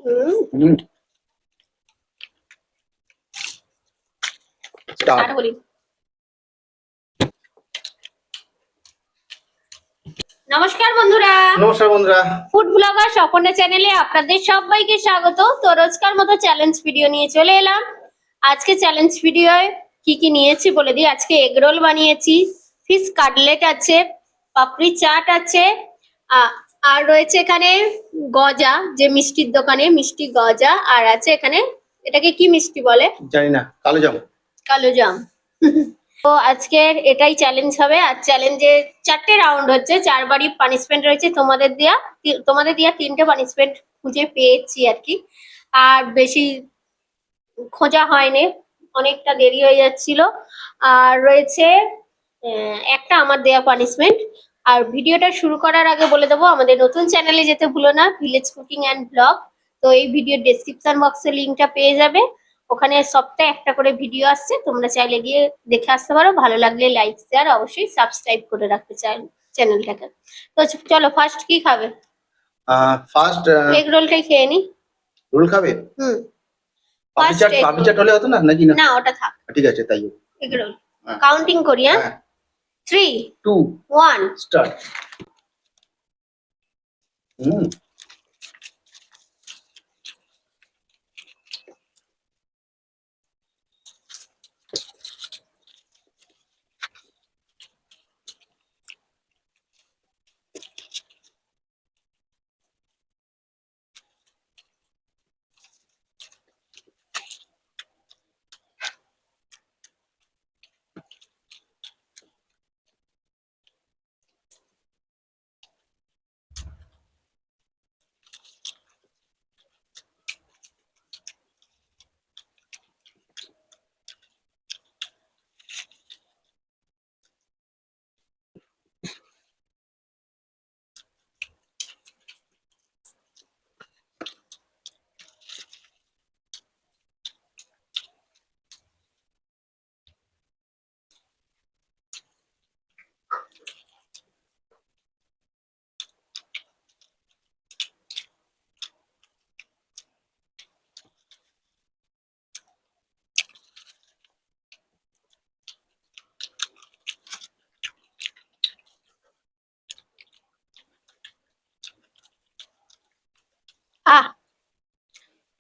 হুম start করি। নমস্কার বন্ধুরা, ফুড ব্লগার স্বপনের চ্যানেলে আপনাদের সবাইকে স্বাগত। তো রোজকার মতো চ্যালেঞ্জ ভিডিও নিয়ে চলে এলাম। আজকে চ্যালেঞ্জ ভিডিওয় কি কি নিয়েছি বলে দিই। আজকে এগ রোল বানিয়েছি, ফিশ কাটলেট আছে, পাপড়ি চাট আছে, আর রয়েছে এখানে গজা, যে মিষ্টির দোকানে মিষ্টি গজা, আর আছে এখানে এটাকে কি মিষ্টি বলে জানি না, কালো জাম। কালো জাম। তো আজকের এটাই চ্যালেঞ্জ হবে। আর চ্যালেঞ্জে 4টে রাউন্ড হচ্ছে, 4বারই পানিশমেন্ট রয়েছে। তোমাদের দেয়া 3টে পানিশমেন্ট খুঁজে পেয়েছি আর কি, আর বেশি খোঁজা হয়নি, অনেকটা দেরি হয়ে যাচ্ছিল। আর রয়েছে একটা আমার দেয়া পানিশমেন্ট। আর ভিডিওটা শুরু করার আগে বলে দেবো, আমাদের নতুন চ্যানেলে যেতে ভুলো না, ভিলেজ কুকিং অ্যান্ড ব্লগ। তো এই ভিডিওর ডেসক্রিপশন বক্সে লিঙ্কটা পেয়ে যাবে। ওখানে সপ্তাহে একটা করে ভিডিও আসছে, তোমরা চাইলে গিয়ে দেখে আসতে পারো। ভালো লাগলে লাইক শেয়ার অবশ্যই সাবস্ক্রাইব করে রাখতে চাই চ্যানেলটাকে। তো চলো, ফার্স্ট কি খাবে? ফার্স্ট এগ রোলটাই খেয়ে নি। রোল খাবে? পাপড়ি চাট হলে হতো না নাকি? না, ওটা থাক, ঠিক আছে তাই এগ রোল। কাউন্টিং করি, হ্যাঁ? 3 2 1 স্টার্ট।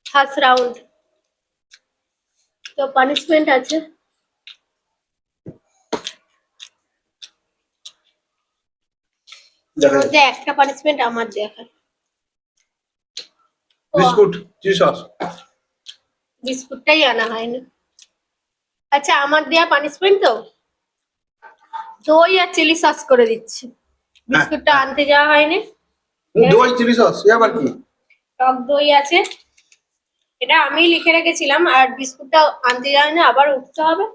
First round. তো পানিশমেন্ট আছে, এর মধ্যে একটা পানিশমেন্ট আমার দেখা। Biscuit, cheese sauce. বিস্কুটটাই আনা হয়নি। আচ্ছা, আমার দেয়া পানিশমেন্ট তো দই আর চিলি সস করে দিচ্ছি। বিস্কুটটা আনতে যাওয়া হয়নি। দই চিলি সস আবার কি? টক দই আছে, এটা আমি লিখে রেখেছিলাম। আর বিস্কুটটা আনতে যাওয়া না, আবার উঠতে হবে।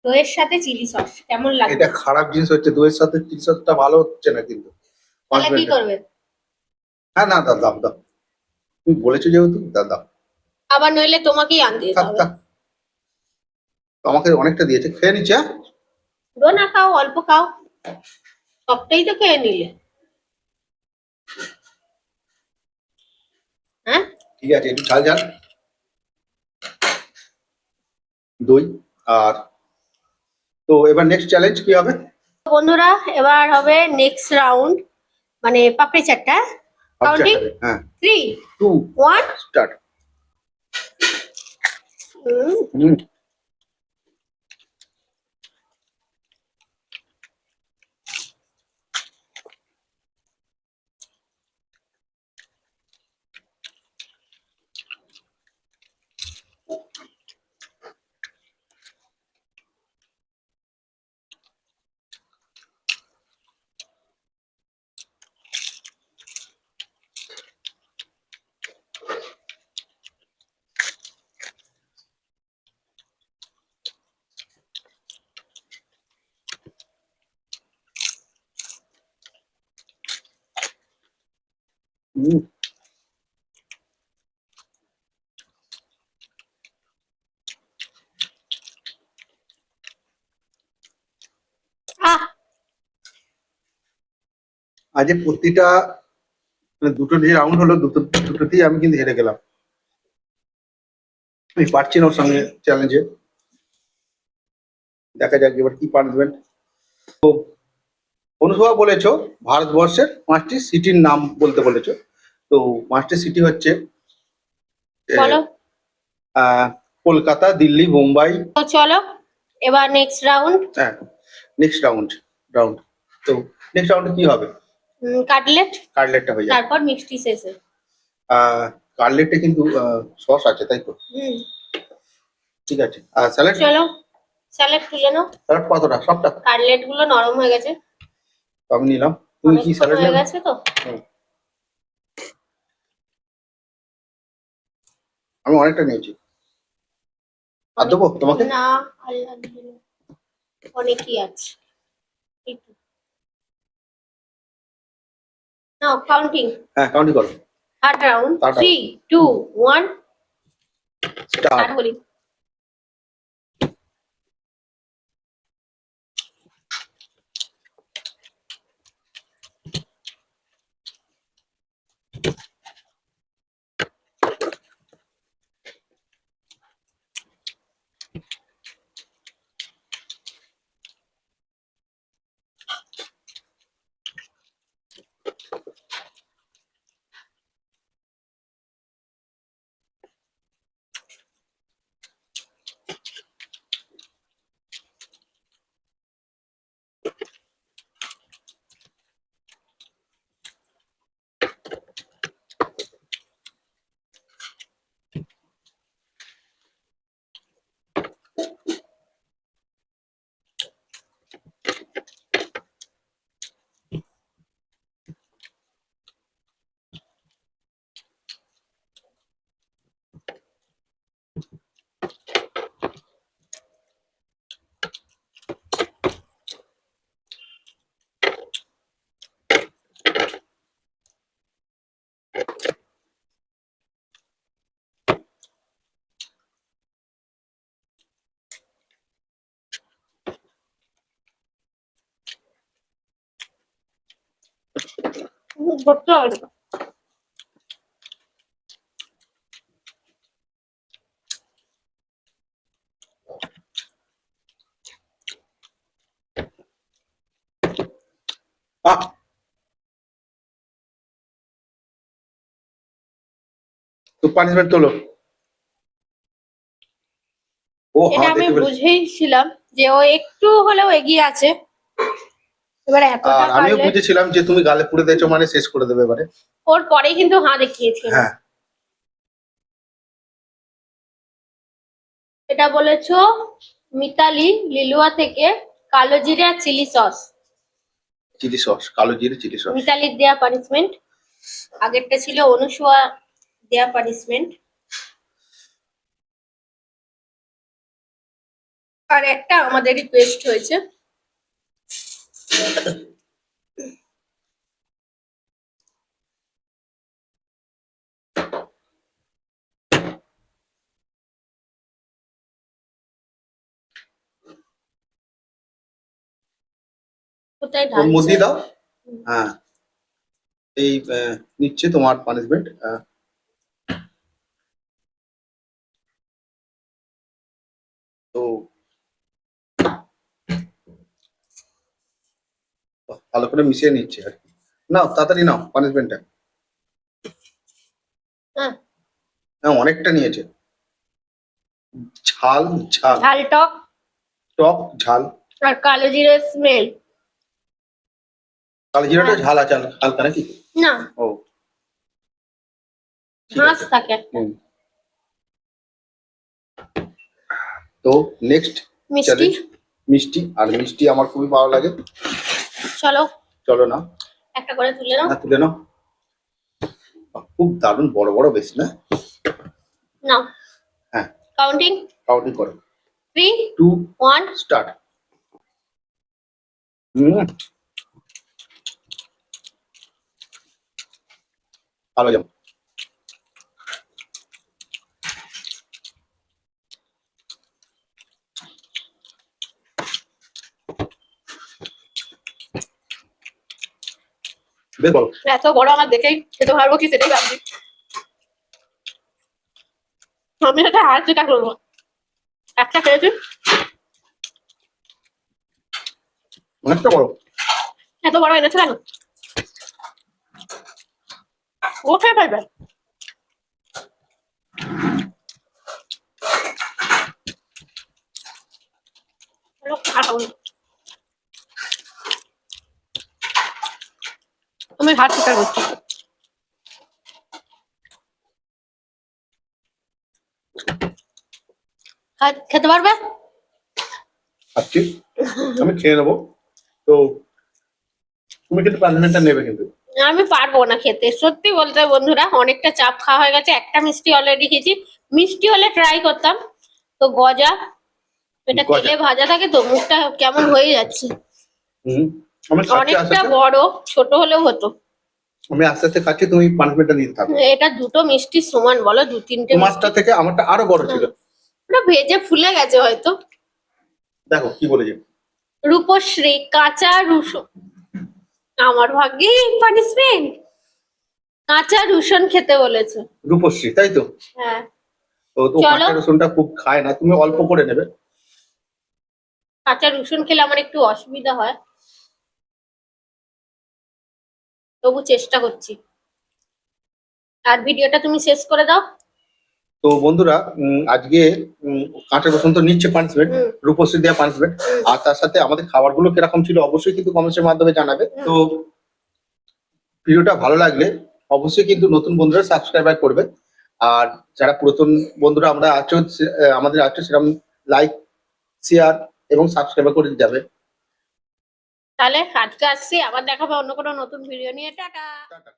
দইয়ের সাথে চিলি সস কেমন লাগে? এটা খারাপ জিনিস হচ্ছে, দইয়ের সাথে চিলি সসটা ভালো হচ্ছে না কিন্তু। তাহলে কি করবে? হ্যাঁ, না দাও দাও দাও, তুমি বলেছো যেহেতু দাও দাও। আবার নইলে তোমাকেই আনতে যেতে হবে। আমাকে অনেকটা দিয়েছে, খেয়ে নিচ্ছে। পুরো না খাও, অল্প খাও, সবটাই তো খেয়ে নিলে। হ্যাঁ ঠিক আছে, একটু ঝাল ঝাল দই। আর তো এবার নেক্সট চ্যালেঞ্জ কি হবে বন্ধুরা? এবার হবে নেক্সট রাউন্ড, মানে পাপড়ি চাটটা। কাউন্টিং, হ্যাঁ 3 2 1 স্টার্ট। আজ প্রতিটা মানে দুটো যে রাউন্ড হলো দুটোতেই আমি কিন্তু হেরে গেলাম। আমি পারছি না ওর সঙ্গে চ্যালেঞ্জে। দেখা যাক এবার কি পানিশমেন্ট। অনুভব বলেছো ভারতবর্ষের 5টি সিটির নাম বলতে বলেছো। তো 5টি সিটি হচ্ছে বলো। কলকাতা, দিল্লি, মুম্বাই। তো চলো এবার নেক্সট রাউন্ড। হ্যাঁ, নেক্সট রাউন্ড। তো নেক্সট রাউন্ডে কি হবে? কাটলেট, কাটলেটটা হয়ে যাবে। তারপর মিষ্টি শেষে। কাটলেটে কিন্তু সস আছে, তাই তো? ঠিক আছে। আর স্যালাড? চলো স্যালাড তুলে নাও। স্যালাড কতটা? সবটা? কাটলেট গুলো নরম হয়ে গেছে, তো আমি নিলাম। তুমি কি অনেকক্ষণ স্যালাড হয়ে নেবে? গেছে তো। আমি অনেকটা নিয়েছি। আর দেবো তোমাকে? না, আল্লাহ অনেকই আছে। একটু নাও, কাউন্টিং। হ্যাঁ, কাউন্টি করো। Third round, Third round. 3 2 1 start. Start করি। করতে হবে। আহ, তো পানিশমেন্ট তোলো। ও এটা হ্যাঁ, আমি দেখতে পেরেছি। বুঝেইছিলাম যে ও একটু হলেও এগিয়ে আছে। এবার এতটা আর আমিও কাটলেট বুঝেছিলাম যে তুমি গালে পুড়ে দিয়েছো মানে শেষ করে দেবে এবারে। ওর পরেই কিন্তু হাঁ দেখিয়েছি আমি। হ্যাঁ। এটা বলেছো মিতালি লিলুয়া থেকে কালো জিরে আর চিলি সস। চিলি সস, কালো জিরে চিলি সস। মিতালির দেয়া পানিশমেন্ট। আগেরটা ছিল অনুসুয়া দেয়া পানিশমেন্ট। আর একটা আমাদের রিকোয়েস্ট হয়েছে। কোথায় ওর ঢালছে? মধ্যেই দাও। হ্যাঁ, এই নিচ্ছে তোমার পানিশমেন্ট। তো ভালো করে মিশিয়ে নিচ্ছে আর কি। নাও তাড়াতাড়ি নাও পানিশমেন্টটা। হ্যাঁ, হ্যাঁ, অনেকটা নিয়েছে। ঝাল ঝাল। ঝাল টক টক ঝাল। আর কালো জিরের স্মেল। কালো জিরাটা ঝাল আছে হালকা নাকি? না, ও ঠিক ঝাঁস আছে। থাকে একটা। হুম। তো নেক্সট মিষ্টি। চ্যালেঞ্জ মিষ্টি। আর মিষ্টি আমার খুবই ভালো লাগে। চলো চলো না। একটা করে তুলে নাও। তুলে নাও। খুব দারুণ বড় বড় বেশ না? নাও, হ্যাঁ, কাউন্টিং। কাউন্টিং করো। 3 2 1 স্টার্ট। ভালো যাও। বেশ বলো। এত বড় আমার দেখেই খেতে পারবো কি সেটাই ভাবছি। আমি এটা আর চেষ্টা করবো। একটা খেয়েছি, অনেকটা বড়। এত বড় এনেছে কেন? ও খেয়ে পাইবে। আমি হাত চেষ্টা করছি। খেতে পারবে? খাচ্ছি, আমি খেয়ে নেবো। তো তুমি কিন্তু পার্সেন্টটা নেবে কিন্তু। আমি পারবো না খেতে, সত্যি বলতে বন্ধুরা, অনেকটা চাপ খাওয়া হয়ে গেছে। একটা মিষ্টি অলরেডি খেয়েছি, মিষ্টি হলে ট্রাই করতাম। তো গজা, এটা গজা। তেলে ভাজা থাকে তো মুখটা কেমন হয়ে যাচ্ছে। হুম, আমি খাচ্ছি আস্তে অনেকটা আস্তে। বড়, ছোট হলেও হতো। আমি আস্তে আস্তে খাচ্ছি, তুমি পানিশমেন্টটা নিতে থাকো। এটা দুটো মিষ্টির সমান বলো, দু তিনটে মিষ্টি। তোমারটা থেকে আমারটা আরো বড় ছিল। ওটা ভেজে ফুলে গেছে হয়তো। দেখো কি বলেছে। রূপশ্রী কাঁচা রসুন, আমার ভাগ্যে পানিশমেন্ট। কাঁচা রসুন খেতে বলেছে। রূপশ্রী, তাই তো? হ্যাঁ, তো তো চলো। কাঁচা রসুনটা খুব খায় না, তুমি অল্প করে নেবে। কাঁচা রসুন খেলে আমার একটু অসুবিধা হয়, তবু চেষ্টা করছি। আর ভিডিওটা তুমি শেষ করে দাও। তো বন্ধুরা, আজকে কাঁচা রসুন তো নিচ্ছে পানিশমেন্ট, হুম। রূপশ্রী দেওয়া পানিশমেন্ট। হুম। আর তার সাথে আমাদের খাবারগুলো কিরকম ছিল অবশ্যই কিন্তু কমেন্টের মাধ্যমে জানাবে। তো ভিডিওটা ভালো লাগলে অবশ্যই কিন্তু নতুন বন্ধুরা সাবস্ক্রাইব করবে। আর যারা পুরাতন বন্ধুরা আমরা আছো, আমাদের আছো, সেরকম লাইক, শেয়ার এবং সাবস্ক্রাইব করে দিতে যাবে। তাহলে আজকে আসছি, আবার দেখাবো অন্য কোনো নতুন ভিডিও নিয়ে। টাটা। টাটা।